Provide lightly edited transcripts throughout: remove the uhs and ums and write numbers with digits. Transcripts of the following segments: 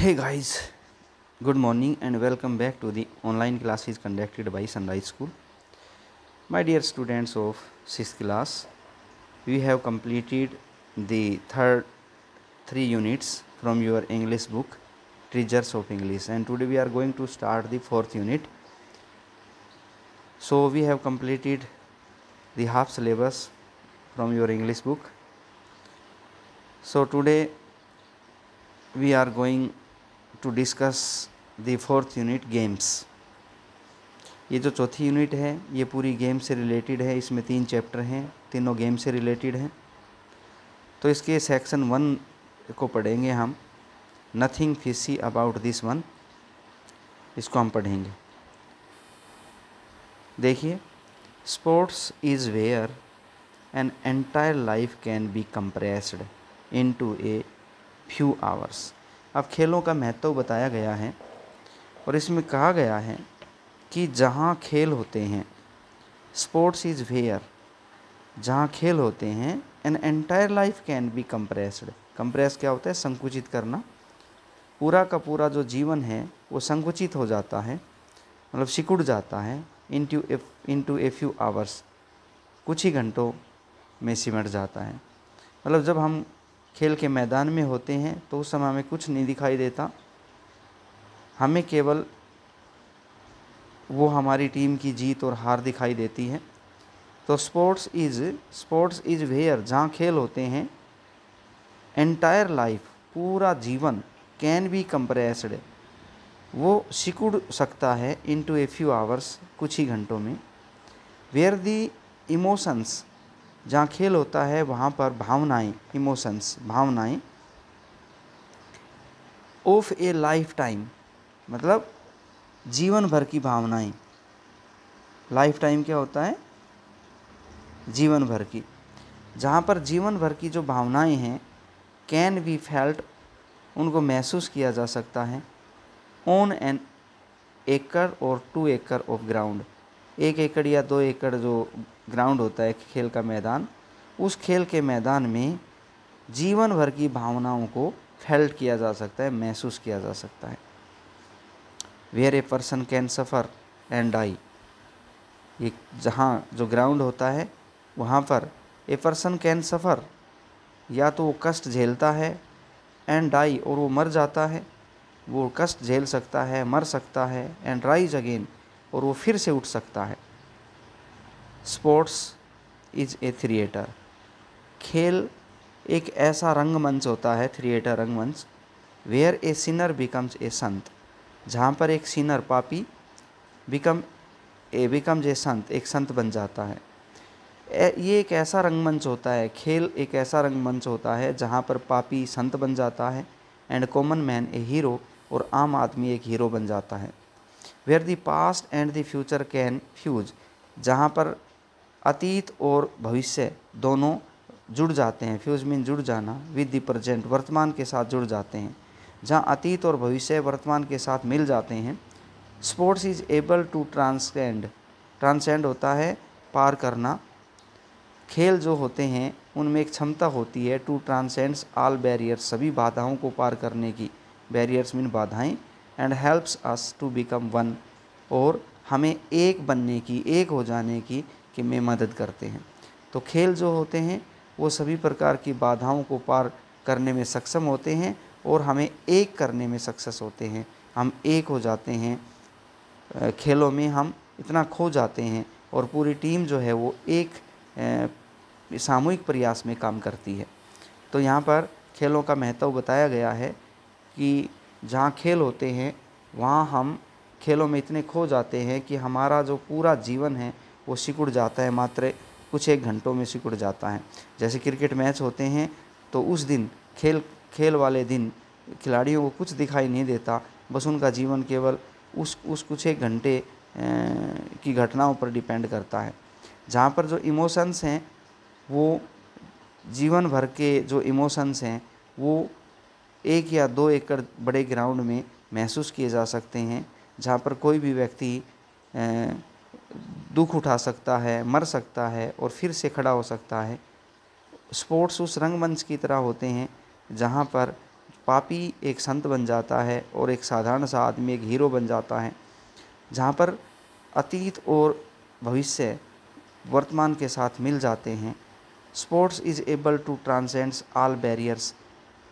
Hey guys, good morning and welcome back to the online classes conducted by Sunrise School. My dear students of 6th class, we have completed the third 3 units from your English book Treasures of English, and today we are going to start the 4th unit. So we have completed the half syllabus from your English book. So today we are going to discuss the 4th unit games. ये जो चौथी unit है ये पूरी game से related है। इसमें 3 chapter हैं, तीनों गेम से रिलेटेड हैं। तो इसके सेक्शन 1 को पढ़ेंगे हम। Nothing fishy about this one, इसको हम पढ़ेंगे। देखिए, sports is where an entire life can be compressed into a few hours. अब खेलों का महत्व बताया गया है और इसमें कहा गया है कि जहाँ खेल होते हैं, स्पोर्ट्स इज़ वेयर, जहाँ खेल होते हैं, N entire life can be compressed. Compress क्या होता है? संकुचित करना। पूरा का पूरा जो जीवन है वो संकुचित हो जाता है, मतलब सिकुड़ जाता है। इनटू ए फ्यू आवर्स, कुछ ही घंटों में सिमट जाता है। मतलब जब हम खेल के मैदान में होते हैं तो उस समय हमें कुछ नहीं दिखाई देता, हमें केवल वो हमारी टीम की जीत और हार दिखाई देती है। तो स्पोर्ट्स इज़ वेयर, जहाँ खेल होते हैं, एंटायर लाइफ, पूरा जीवन, कैन बी कंप्रेस्ड, वो सिकुड़ सकता है, इनटू ए फ्यू आवर्स, कुछ ही घंटों में। वेयर दी इमोशंस, जहाँ खेल होता है वहाँ पर भावनाएं, इमोशंस, भावनाएं, ऑफ ए लाइफ टाइम, मतलब जीवन भर की भावनाएं। लाइफ टाइम क्या होता है? जीवन भर की। जहाँ पर जीवन भर की जो भावनाएं हैं, कैन बी फेल्ट, उनको महसूस किया जा सकता है, ऑन एन एकड़ और 2 एकड़ ऑफ ग्राउंड, 1 एकड़ या 2 एकड़ जो ग्राउंड होता है, खेल का मैदान, उस खेल के मैदान में जीवन भर की भावनाओं को फेल्ट किया जा सकता है, महसूस किया जा सकता है। Where a person can suffer and die, ये जहाँ जो ग्राउंड होता है वहाँ पर ए पर्सन कैन सफ़र, या तो वो कष्ट झेलता है, एंड डाई, और वो मर जाता है। वो कष्ट झेल सकता है, मर सकता है, एंड राइज अगेन, और वो फिर से उठ सकता है। स्पोर्ट्स इज़ ए थिएटर, खेल एक ऐसा रंगमंच होता है, थिएटर, रंगमंच। Where a sinner becomes a saint, जहाँ पर एक सिनर, पापी, बिकम्स ए संत, एक संत बन जाता है। ये एक ऐसा रंगमंच होता है, खेल एक ऐसा रंगमंच होता है जहाँ पर पापी संत बन जाता है, and common man a hero, और आम आदमी एक हीरो बन जाता है। Where the past and the future can fuse, जहाँ पर अतीत और भविष्य दोनों जुड़ जाते हैं। फ्यूज मीन जुड़ जाना, विद द प्रेजेंट, वर्तमान के साथ जुड़ जाते हैं। जहाँ अतीत और भविष्य वर्तमान के साथ मिल जाते हैं। Sports is able to transcend, transcend होता है पार करना। खेल जो होते हैं उनमें एक क्षमता होती है, टू ट्रांसेंड्स ऑल बैरियर्स, सभी बाधाओं को पार करने की। बैरियर्स मीन बाधाएं। And helps us to become one, और हमें एक बनने की, एक हो जाने की कि में मदद करते हैं। तो खेल जो होते हैं वो सभी प्रकार की बाधाओं को पार करने में सक्षम होते हैं और हमें एक करने में सक्सेस होते हैं। हम एक हो जाते हैं, खेलों में हम इतना खो जाते हैं और पूरी टीम जो है वो एक सामूहिक प्रयास में काम करती है। तो यहाँ पर खेलों का महत्व बताया गया है कि जहाँ खेल होते हैं वहाँ हम खेलों में इतने खो जाते हैं कि हमारा जो पूरा जीवन है वो सिकुड़ जाता है, मात्र कुछ एक घंटों में सिकुड़ जाता है। जैसे क्रिकेट मैच होते हैं तो उस दिन खेल वाले दिन खिलाड़ियों को कुछ दिखाई नहीं देता, बस उनका जीवन केवल उस कुछ एक घंटे की घटनाओं पर डिपेंड करता है। जहाँ पर जो इमोशंस हैं, वो जीवन भर के जो इमोशंस हैं वो 1 या 2 एकड़ बड़े ग्राउंड में महसूस किए जा सकते हैं, जहाँ पर कोई भी व्यक्ति दुख उठा सकता है, मर सकता है और फिर से खड़ा हो सकता है। स्पोर्ट्स उस रंगमंच की तरह होते हैं जहाँ पर पापी एक संत बन जाता है और एक साधारण सा आदमी एक हीरो बन जाता है, जहाँ पर अतीत और भविष्य वर्तमान के साथ मिल जाते हैं। Sports is able to transcends all barriers.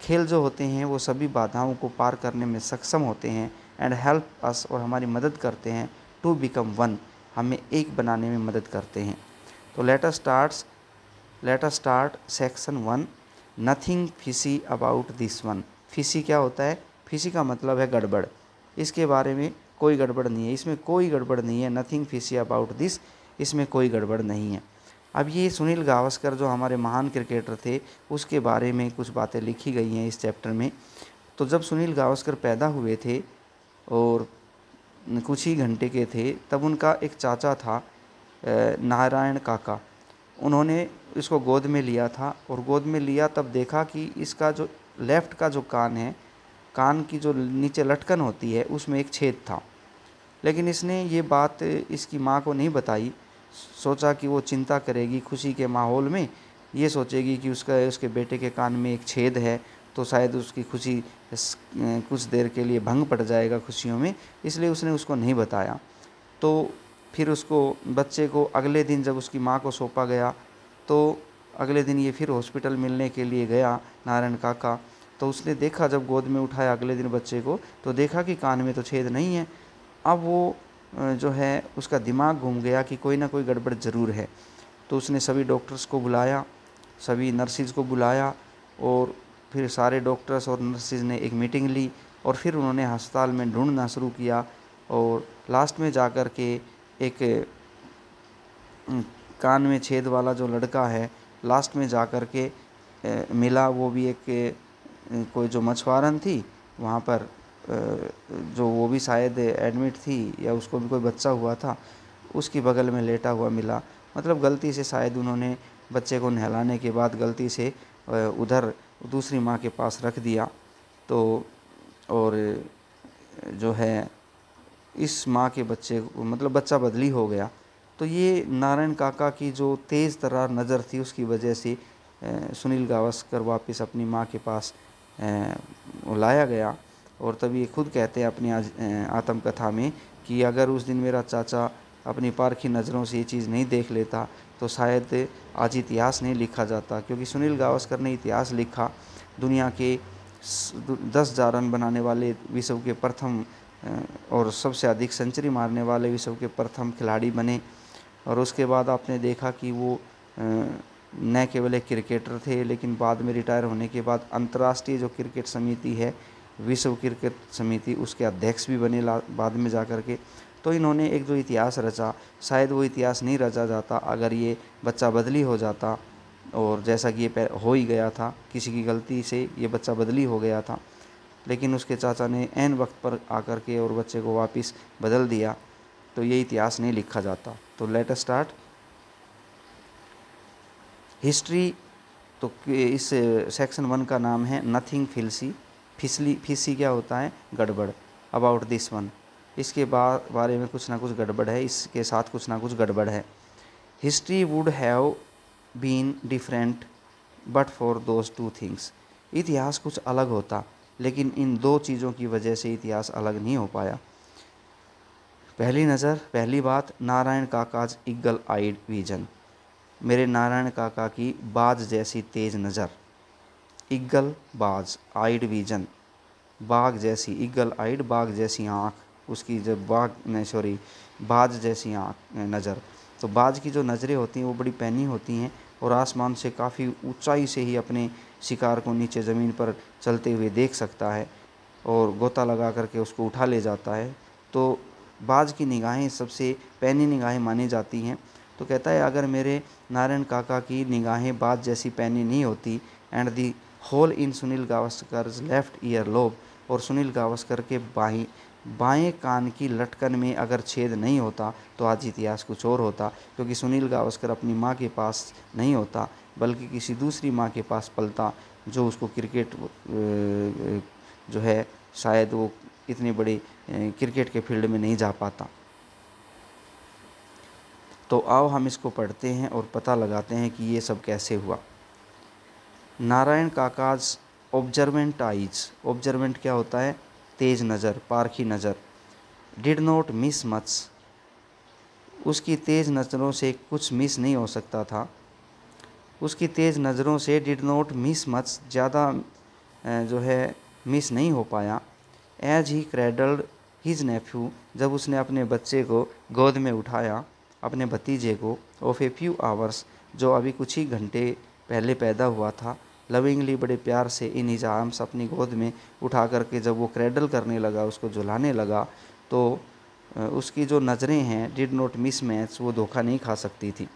खेल जो होते हैं वो सभी बाधाओं को पार करने में सक्षम होते हैं। एंड हेल्प अस, और हमारी मदद करते हैं, टू बिकम वन, हमें एक बनाने में मदद करते हैं। तो let us start section 1, nothing fishy about this one. Fishy क्या होता है? फिशी का मतलब है गड़बड़। इसके बारे में कोई गड़बड़ नहीं है, इसमें कोई गड़बड़ नहीं है। नथिंग फिशी अबाउट दिस, इसमें कोई गड़बड़ नहीं है। अब ये सुनील गावस्कर जो हमारे महान क्रिकेटर थे, उसके बारे में कुछ बातें लिखी गई हैं इस चैप्टर में। तो जब सुनील गावस्कर पैदा हुए थे और कुछ ही घंटे के थे, तब उनका एक चाचा था नारायण काका। उन्होंने इसको गोद में लिया था, और गोद में लिया तब देखा कि इसका जो लेफ़्ट का जो कान है, कान की जो नीचे लटकन होती है, उसमें एक छेद था। लेकिन इसने ये बात इसकी माँ को नहीं बताई। सोचा कि वो चिंता करेगी खुशी के माहौल में, ये सोचेगी कि उसके बेटे के कान में एक छेद है, तो शायद उसकी खुशी कुछ देर के लिए भंग पड़ जाएगा खुशियों में, इसलिए उसने उसको नहीं बताया। तो फिर उसको बच्चे को अगले दिन जब उसकी माँ को सौंपा गया, तो अगले दिन ये फिर हॉस्पिटल मिलने के लिए गया नारायण काका। तो उसने देखा, जब गोद में उठाया अगले दिन बच्चे को, तो देखा कि कान में तो छेद नहीं है। अब वो जो है उसका दिमाग घूम गया कि कोई ना कोई गड़बड़ ज़रूर है। तो उसने सभी डॉक्टर्स को बुलाया, सभी नर्सिस को बुलाया, और फिर सारे डॉक्टर्स और नर्सिस ने एक मीटिंग ली, और फिर उन्होंने अस्पताल में ढूंढना शुरू किया। और लास्ट में जाकर के एक कान में छेद वाला जो लड़का है, लास्ट में जाकर के मिला। वो भी एक कोई जो मछुआरन थी वहाँ पर, जो वो भी शायद एडमिट थी, या उसको भी कोई बच्चा हुआ था, उसकी बगल में लेटा हुआ मिला। मतलब गलती से शायद उन्होंने बच्चे को नहलाने के बाद गलती से उधर दूसरी माँ के पास रख दिया। तो और जो है इस माँ के बच्चे को, मतलब बच्चा बदली हो गया। तो ये नारायण काका की जो तेज़ तर्रार नज़र थी, उसकी वजह से सुनील गावस्कर वापस अपनी माँ के पास लाया गया। और तभी ये खुद कहते हैं अपनी आत्मकथा में कि अगर उस दिन मेरा चाचा अपनी पारखी नज़रों से ये चीज़ नहीं देख लेता, तो शायद आज इतिहास नहीं लिखा जाता। क्योंकि सुनील गावस्कर ने इतिहास लिखा, दुनिया के 10,000 रन बनाने वाले, विश्व के प्रथम और सबसे अधिक सेंचुरी मारने वाले विश्व के प्रथम खिलाड़ी बने। और उसके बाद आपने देखा कि वो न केवल एक क्रिकेटर थे, लेकिन बाद में रिटायर होने के बाद अंतर्राष्ट्रीय जो क्रिकेट समिति है, विश्व क्रिकेट समिति, उसके अध्यक्ष भी बने बाद में जा कर के। तो इन्होंने एक जो इतिहास रचा, शायद वो इतिहास नहीं रचा जाता अगर ये बच्चा बदली हो जाता। और जैसा कि ये हो ही गया था, किसी की गलती से ये बच्चा बदली हो गया था, लेकिन उसके चाचा ने ऐन वक्त पर आकर के और बच्चे को वापस बदल दिया, तो ये इतिहास नहीं लिखा जाता। तो लेट अस स्टार्ट हिस्ट्री। तो इस सेक्शन 1 का नाम है नथिंग फिल्सी। फिसी क्या होता है? गड़बड़। अबाउट दिस वन, इसके बारे में कुछ ना कुछ गड़बड़ है, इसके साथ कुछ ना कुछ गड़बड़ है। History would have been different but for those two things. इतिहास कुछ अलग होता, लेकिन इन दो चीज़ों की वजह से इतिहास अलग नहीं हो पाया। पहली बात, नारायण काकाज ईगल आइड विजन। मेरे नारायण काका की बाज जैसी तेज़ नज़र। ईगल बाज, आइड विजन, बाघ जैसी। ईगल आइड, बाघ जैसी आँख, उसकी जब बाज जैसी आँख नज़र। तो बाज की जो नज़रें होती हैं वो बड़ी पैनी होती हैं, और आसमान से काफ़ी ऊंचाई से ही अपने शिकार को नीचे ज़मीन पर चलते हुए देख सकता है, और गोता लगा करके उसको उठा ले जाता है। तो बाज की निगाहें सबसे पैनी निगाहें मानी जाती हैं। तो कहता है अगर मेरे नारायण काका की निगाहें बाज जैसी पैनी नहीं होती, and the hole in Sunil Gavaskar left ear lobe, और सुनील गावस्कर के बाएं कान की लटकन में अगर छेद नहीं होता, तो आज इतिहास कुछ और होता। क्योंकि सुनील गावस्कर अपनी माँ के पास नहीं होता, बल्कि किसी दूसरी माँ के पास पलता, जो उसको क्रिकेट जो है, शायद वो इतनी बड़ी क्रिकेट के फील्ड में नहीं जा पाता। तो आओ हम इसको पढ़ते हैं और पता लगाते हैं कि ये सब कैसे हुआ। नारायण काकाज ऑब्जर्वेंट आइज, ऑब्जर्वेंट क्या होता है, तेज नज़र, पारखी नज़र। डिड नॉट मिस मच, उसकी तेज़ नज़रों से कुछ मिस नहीं हो सकता था, उसकी तेज़ नज़रों से डिड नॉट मिस मच, ज़्यादा जो है मिस नहीं हो पाया। As he cradled his nephew, जब उसने अपने बच्चे को गोद में उठाया, अपने भतीजे को, ऑफ ए फ्यू आवर्स, जो अभी कुछ ही घंटे पहले पैदा हुआ था, लविंगली, बड़े प्यार से, इन हिज आर्म्स, अपनी गोद में उठा करके जब वो क्रेडल करने लगा, उसको झुलाने लगा, तो उसकी जो नज़रें हैं डिड नॉट मिस मैच, वो धोखा नहीं खा सकती थी।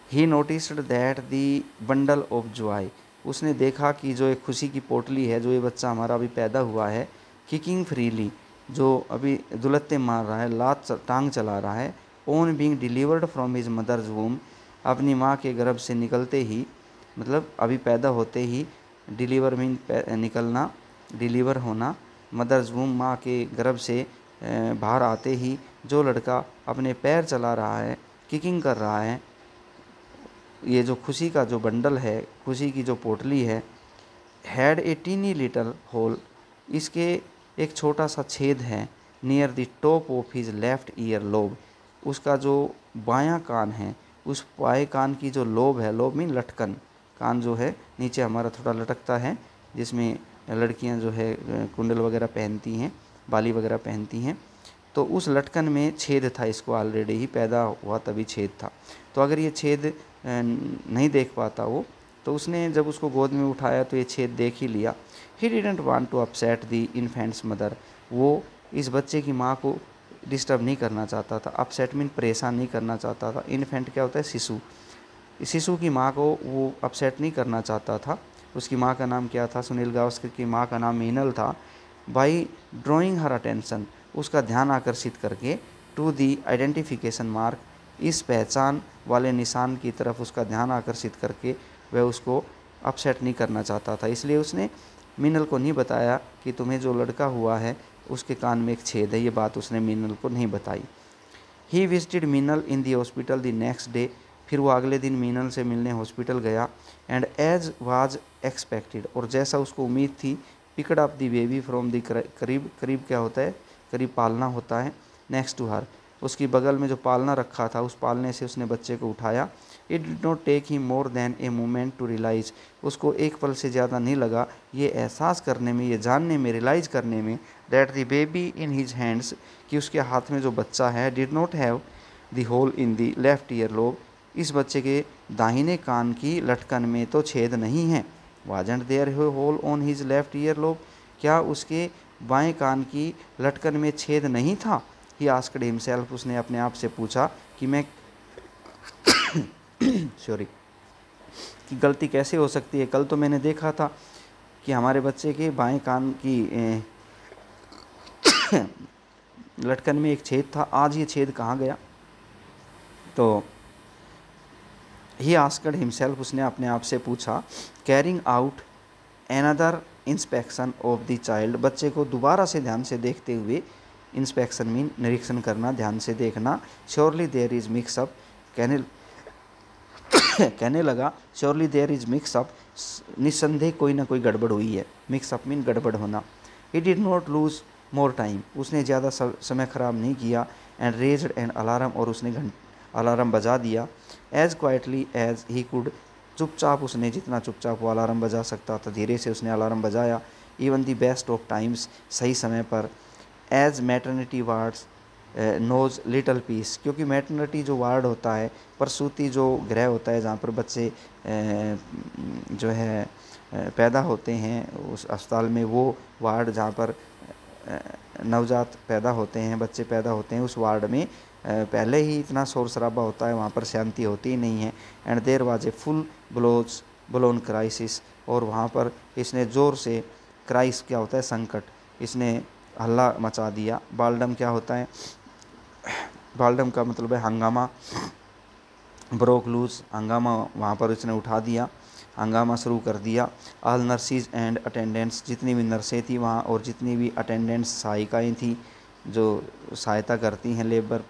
ही noticed that the bundle of Joy, उसने देखा कि जो एक खुशी की पोटली है, जो ये बच्चा हमारा अभी पैदा हुआ है, किकिंग फ्रीली, जो अभी दुलत्ते मार रहा है, लात टांग चला रहा है, on being delivered from his mother's womb, अपनी माँ के गर्भ से निकलते ही, मतलब अभी पैदा होते ही, डिलीवर मीन निकलना, डिलीवर होना, मदर्स वूम माँ के गर्भ से बाहर आते ही जो लड़का अपने पैर चला रहा है, किकिंग कर रहा है, ये जो खुशी का जो बंडल है, खुशी की जो पोटली है, had a tiny little hole, इसके एक छोटा सा छेद है, near the top of his left ear lobe, उसका जो बायां कान है, उस बाएं कान की जो लोब है, लोब मीन लटकन, कान जो है नीचे हमारा थोड़ा लटकता है, जिसमें लड़कियां जो है कुंडल वगैरह पहनती हैं, बाली वगैरह पहनती हैं, तो उस लटकन में छेद था, इसको ऑलरेडी ही पैदा हुआ तभी छेद था। तो अगर ये छेद नहीं देख पाता वो, तो उसने जब उसको गोद में उठाया तो ये छेद देख ही लिया। He didn't want to upset the infant's mother, वो इस बच्चे की माँ को डिस्टर्ब नहीं करना चाहता था, अपसेट मीन परेशान नहीं करना चाहता था। इन्फेंट क्या होता है, शिशु, शिशु की माँ को वो अपसेट नहीं करना चाहता था। उसकी माँ का नाम क्या था, सुनील गावस्कर की माँ का नाम मीनल था। बाई ड्रॉइंग हर अटेंशन, उसका ध्यान आकर्षित करके, टू दी आइडेंटिफिकेशन मार्क, इस पहचान वाले निशान की तरफ उसका ध्यान आकर्षित करके वह उसको अपसेट नहीं करना चाहता था। इसलिए उसने मीनल को नहीं बताया कि तुम्हें जो लड़का हुआ है उसके कान में एक छेद है, ये बात उसने मीनल को नहीं बताई। He visited Meenal in the hospital the next day, फिर वो अगले दिन मीनल से मिलने हॉस्पिटल गया। एंड एज वाज एक्सपेक्टेड, और जैसा उसको उम्मीद थी, picked up the baby from the करीब, करीब क्या होता है, करीब पालना होता है, नेक्स्ट टू हर, उसकी बगल में जो पालना रखा था, उस पालने से उसने बच्चे को उठाया। It did not take he more than a moment to realize, उसको एक पल से ज़्यादा नहीं लगा ये एहसास करने में, ये जानने में, रियलाइज़ करने में, that the baby in his hands, कि उसके हाथ में जो बच्चा है, did not have the hole in the left ear lobe, इस बच्चे के दाहिने कान की लटकन में तो छेद नहीं है। Wasn't there hole on his left ear lobe, क्या उसके बाएं कान की लटकन में छेद नहीं था। ही आस्क्ड हिमसेल्फ, उसने अपने आप से पूछा कि मैं सॉरी, कि गलती कैसे हो सकती है, कल तो मैंने देखा था कि हमारे बच्चे के बाएं कान की लटकन में एक छेद था, आज ये छेद कहाँ गया। तो ही आस्क्ड हिमसेल्फ, उसने अपने आप से पूछा, carrying out another inspection of the child, बच्चे को दोबारा से ध्यान से देखते हुए, इंस्पेक्शन मीन निरीक्षण करना, ध्यान से देखना। श्योरली देयर इज़ मिक्सअप, कहने लगा, श्योरली देयर इज़ मिक्सअप, निस्संदेह कोई ना कोई गड़बड़ हुई है, मिक्सअप मीन गड़बड़ होना। He did not lose more time, उसने ज़्यादा समय ख़राब नहीं किया। एंड रेज्ड एन अलार्म, और उसने अलार्म बजा दिया। As quietly as he could, चुपचाप उसने, जितना चुपचाप वो अलार्म बजा सकता था, धीरे से उसने अलार्म बजाया। Even the best of times, सही समय पर। As maternity wards knows little peace, क्योंकि मैटरनिटी जो वार्ड होता है, प्रसूति जो गृह होता है जहाँ पर बच्चे जो है पैदा होते हैं, उस अस्पताल में वो वार्ड जहाँ पर नवजात पैदा होते हैं, बच्चे पैदा होते हैं, उस वार्ड में पहले ही इतना शोर शराबा होता है, वहाँ पर शांति होती ही नहीं है। And there was a full blown crisis, और वहाँ पर इसने ज़ोर से, क्राइस क्या होता है, संकट, इसने हल्ला मचा दिया। बाल्डम क्या होता है, बाल्डम का मतलब है हंगामा, ब्रोक लूज, हंगामा वहाँ पर इसने उठा दिया, हंगामा शुरू कर दिया। ऑल नर्सिस एंड अटेंडेंट्स, जितनी भी नर्सें थी वहाँ, और जितनी भी अटेंडेंट्स, सहायिकाएँ थी जो सहायता करती हैं, लेबर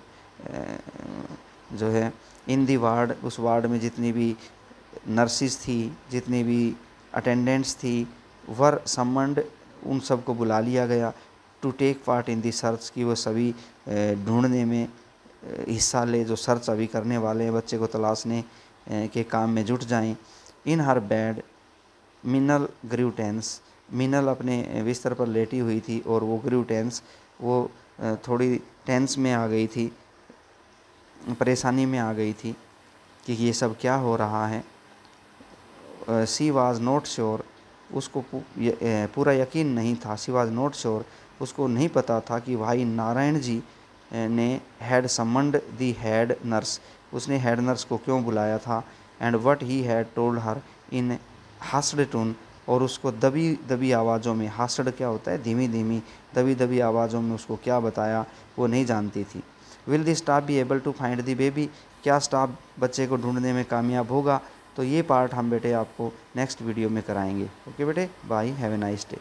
जो है, इन दी वार्ड, उस वार्ड में जितनी भी नर्सिस थी, जितनी भी अटेंडेंट्स थी, वर समंड, उन सब को बुला लिया गया। To take part in the search, की वो सभी ढूंढने में हिस्सा ले, जो सर्च अभी करने वाले हैं, बच्चे को तलाशने के काम में जुट जाएं। इन हर बेड मिनल ग्रीव टेंस, मिनल अपने बिस्तर पर लेटी हुई थी और वो ग्रीव टेंस, वो थोड़ी टेंस में आ गई थी, परेशानी में आ गई थी कि ये सब क्या हो रहा है। सी वाज नॉट श्योर, उसको पूरा यकीन नहीं था। सी वाज नॉट श्योर, उसको नहीं पता था कि भाई नारायण जी ने had summoned the head nurse, उसने हेड नर्स को क्यों बुलाया था। And what he had told her in hushed tone, और उसको दबी दबी आवाज़ों में, हस्ड क्या होता है, धीमी धीमी दबी दबी आवाज़ों में उसको क्या बताया वो नहीं जानती थी। Will the staff be able to find the baby, क्या स्टाफ बच्चे को ढूंढने में कामयाब होगा। तो ये पार्ट हम बेटे आपको नेक्स्ट वीडियो में कराएंगे। ओके बेटे, bye, have a nice day.